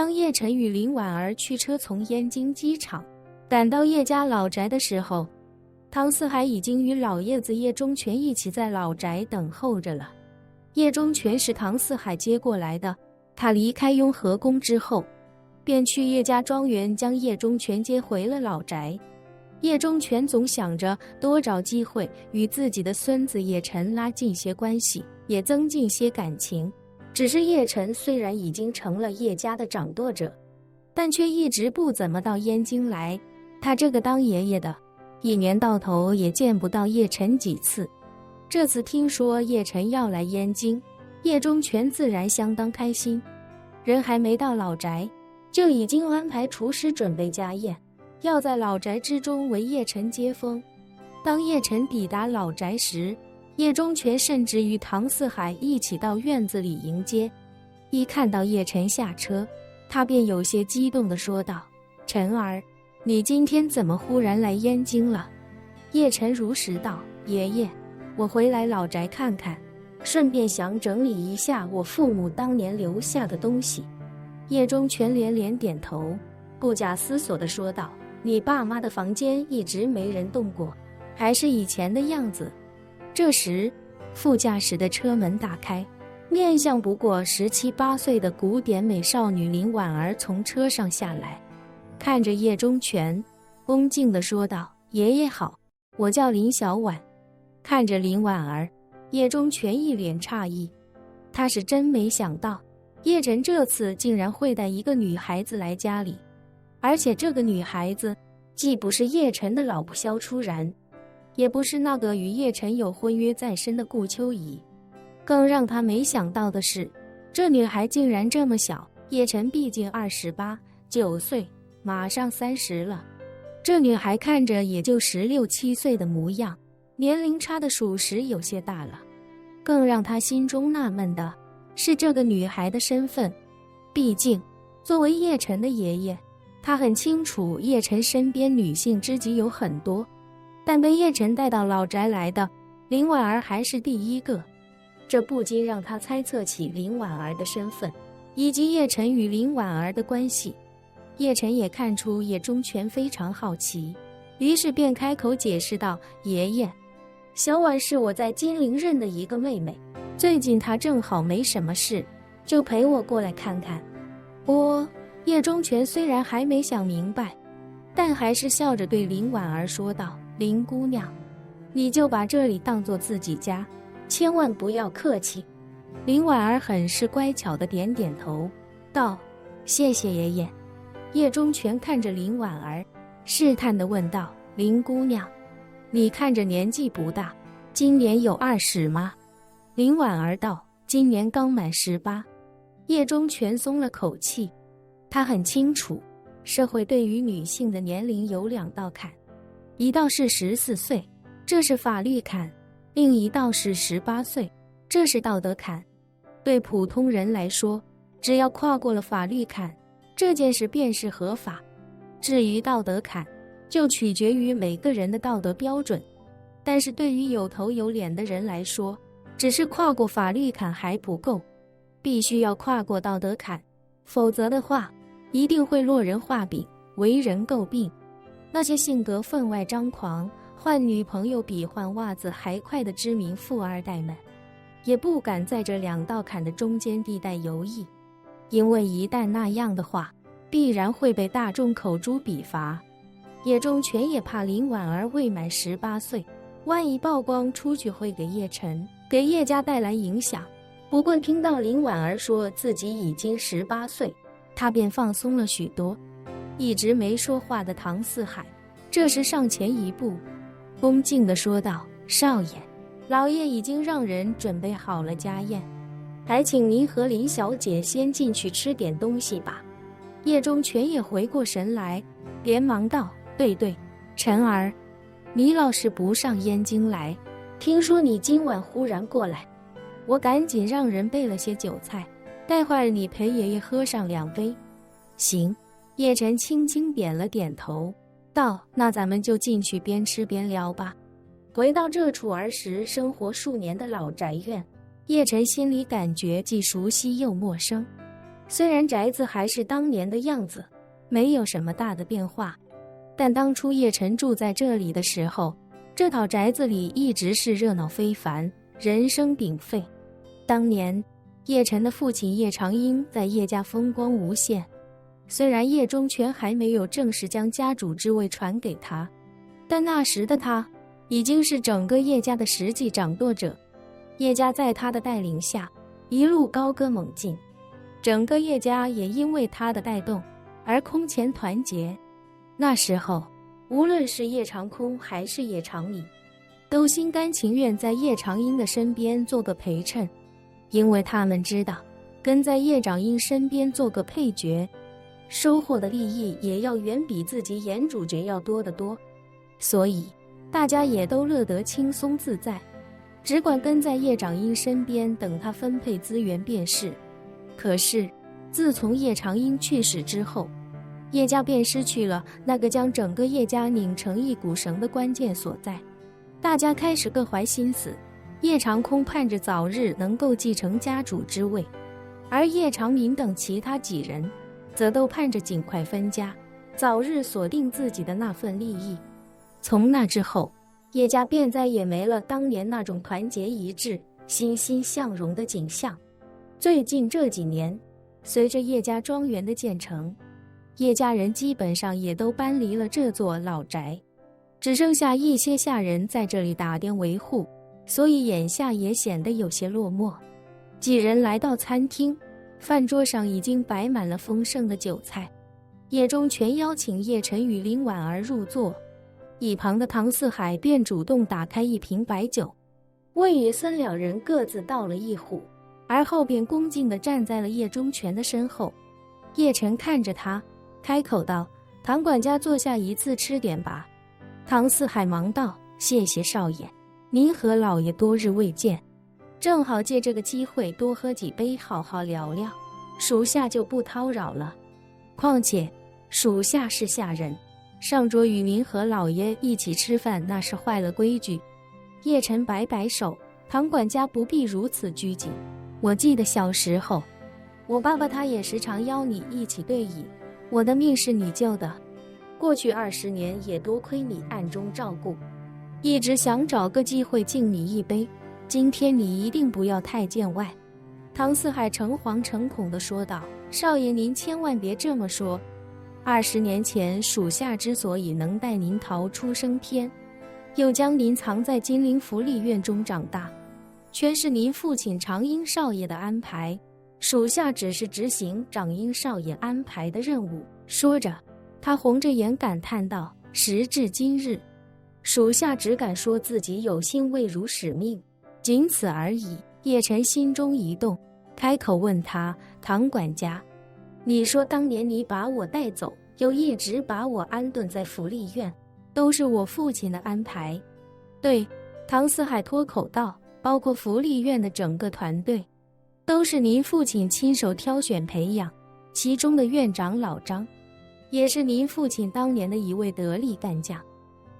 当叶晨与林婉儿驱车从燕京机场赶到叶家老宅的时候，唐四海已经与老爷子叶忠全一起在老宅等候着了。叶忠全是唐四海接过来的，他离开雍和宫之后，便去叶家庄园将叶忠全接回了老宅。叶忠全总想着多找机会与自己的孙子叶晨拉近些关系，也增进些感情。只是叶晨虽然已经成了叶家的掌舵者，但却一直不怎么到燕京来。他这个当爷爷的，一年到头也见不到叶晨几次。这次听说叶晨要来燕京，叶忠全自然相当开心。人还没到老宅，就已经安排厨师准备家宴，要在老宅之中为叶晨接风。当叶晨抵达老宅时，叶忠全甚至与唐四海一起到院子里迎接。一看到叶晨下车，他便有些激动地说道：“晨儿，你今天怎么忽然来燕京了？”叶晨如实道：“爷爷，我回来老宅看看，顺便想整理一下我父母当年留下的东西。”叶忠全连连点头，不假思索地说道：“你爸妈的房间一直没人动过，还是以前的样子。”这时，副驾驶的车门打开，面相不过17、18岁的古典美少女林婉儿从车上下来，看着叶忠全，恭敬地说道：“爷爷好，我叫林小婉。”看着林婉儿，叶忠全一脸诧异，他是真没想到叶晨这次竟然会带一个女孩子来家里，而且这个女孩子既不是叶晨的老婆萧初然，也不是那个与叶晨有婚约在身的顾秋怡。更让他没想到的是，这女孩竟然这么小。叶晨毕竟28、9岁，马上30了，这女孩看着也就16、17岁的模样，年龄差的属实有些大了。更让他心中纳闷的是这个女孩的身份。毕竟作为叶晨的爷爷，他很清楚叶晨身边女性知己有很多，但被叶晨带到老宅来的林婉儿还是第一个。这不禁让他猜测起林婉儿的身份，以及叶晨与林婉儿的关系。叶晨也看出叶忠全非常好奇，于是便开口解释道：“爷爷，小婉是我在金陵认的一个妹妹，最近她正好没什么事，就陪我过来看看。”叶忠全虽然还没想明白，但还是笑着对林婉儿说道：“林姑娘，你就把这里当作自己家，千万不要客气。”林婉儿很是乖巧的点点头，道：“谢谢爷爷。”叶忠全看着林婉儿，试探地问道：“林姑娘，你看着年纪不大，今年有20吗？”林婉儿道：“今年刚满18。”叶忠全松了口气，他很清楚，社会对于女性的年龄有2道坎，一道是14岁，这是法律坎；另一道是18岁，这是道德坎。对普通人来说，只要跨过了法律坎，这件事便是合法。至于道德坎，就取决于每个人的道德标准。但是对于有头有脸的人来说，只是跨过法律坎还不够，必须要跨过道德坎，否则的话，一定会落人话柄，为人诟病。那些性格分外张狂，换女朋友比换袜子还快的知名富二代们，也不敢在这2道坎的中间地带游弋，因为一旦那样的话，必然会被大众口诛笔伐。叶忠全也怕林婉儿未满18岁，万一曝光出去会给叶晨、给叶家带来影响。不过听到林婉儿说自己已经18岁，他便放松了许多。一直没说话的唐四海这时上前一步，恭敬地说道：“少爷，老爷已经让人准备好了家宴，还请您和林小姐先进去吃点东西吧。”叶忠全也回过神来，连忙道：“对，晨儿，你老是不上燕京来，听说你今晚忽然过来，我赶紧让人备了些酒菜，待会儿你陪爷爷喝上2杯。”“行。”叶晨轻轻点了点头，道：“那咱们就进去边吃边聊吧。”回到这处儿时生活数年的老宅院，叶晨心里感觉既熟悉又陌生。虽然宅子还是当年的样子，没有什么大的变化，但当初叶晨住在这里的时候，这套宅子里一直是热闹非凡，人声鼎沸。当年叶晨的父亲叶长英在叶家风光无限，虽然叶忠全还没有正式将家主之位传给他，但那时的他已经是整个叶家的实际掌舵者。叶家在他的带领下一路高歌猛进，整个叶家也因为他的带动而空前团结。那时候无论是叶长空还是叶长礼，都心甘情愿在叶长英的身边做个陪衬，因为他们知道跟在叶长英身边做个配角，收获的利益也要远比自己演主角要多得多，所以大家也都乐得轻松自在，只管跟在叶长英身边等他分配资源便是。可是自从叶长英去世之后，叶家便失去了那个将整个叶家拧成一股绳的关键所在，大家开始各怀心思。叶长空盼着早日能够继承家主之位，而叶长民等其他几人则都盼着尽快分家，早日锁定自己的那份利益。从那之后，叶家便再也没了当年那种团结一致、欣欣向荣的景象。最近这几年，随着叶家庄园的建成，叶家人基本上也都搬离了这座老宅，只剩下一些下人在这里打点维护，所以眼下也显得有些落寞。几人来到餐厅，饭桌上已经摆满了丰盛的酒菜。叶忠全邀请叶晨与林婉儿入座，一旁的唐四海便主动打开一瓶白酒，魏雨森两人各自倒了一壶，而后便恭敬地站在了叶忠全的身后。叶晨看着他，开口道：“唐管家坐下一次吃点吧。”唐四海忙道：“谢谢少爷，您和老爷多日未见，正好借这个机会多喝几杯，好好聊聊，属下就不叨扰了。况且属下是下人，上桌与您和老爷一起吃饭那是坏了规矩。”叶晨摆摆手：“唐管家不必如此拘谨，我记得小时候我爸爸他也时常邀你一起对饮，我的命是你救的，过去20年也多亏你暗中照顾，一直想找个机会敬你一杯，今天你一定不要太见外。”唐四海诚惶诚恐地说道：“少爷您千万别这么说，20年前属下之所以能带您逃出升天，又将您藏在金陵福利院中长大，全是您父亲长英少爷的安排，属下只是执行长英少爷安排的任务。”说着他红着眼感叹道：“时至今日，属下只敢说自己有心未如使命，仅此而已。”叶晨心中一动，开口问他：“唐管家，你说当年你把我带走，又一直把我安顿在福利院，都是我父亲的安排？”“对。”唐四海脱口道，“包括福利院的整个团队，都是您父亲亲手挑选培养，其中的院长老张，也是您父亲当年的一位得力干将。”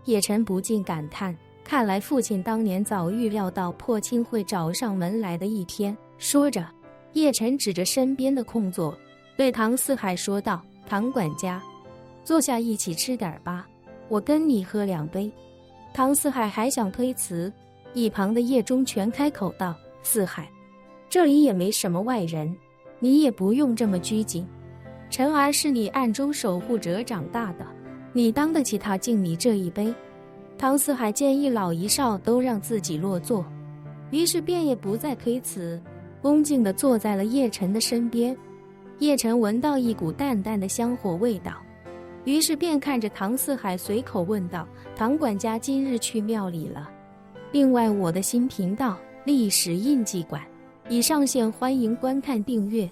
叶晨不禁感叹，看来父亲当年早预料到破亲会找上门来的一天。说着，叶晨指着身边的空座，对唐四海说道：“唐管家，坐下一起吃点吧，我跟你喝2杯。”唐四海还想推辞，一旁的叶忠全开口道：“四海，这里也没什么外人，你也不用这么拘谨。晨儿是你暗中守护者长大的，你当得起他敬你这一杯？”唐四海见一老一少都让自己落座，于是便也不再推辞，恭敬地坐在了叶晨的身边。叶晨闻到一股淡淡的香火味道，于是便看着唐四海随口问道：“唐管家今日去庙里了？”另外，我的新频道历史印记馆已上线，欢迎观看订阅。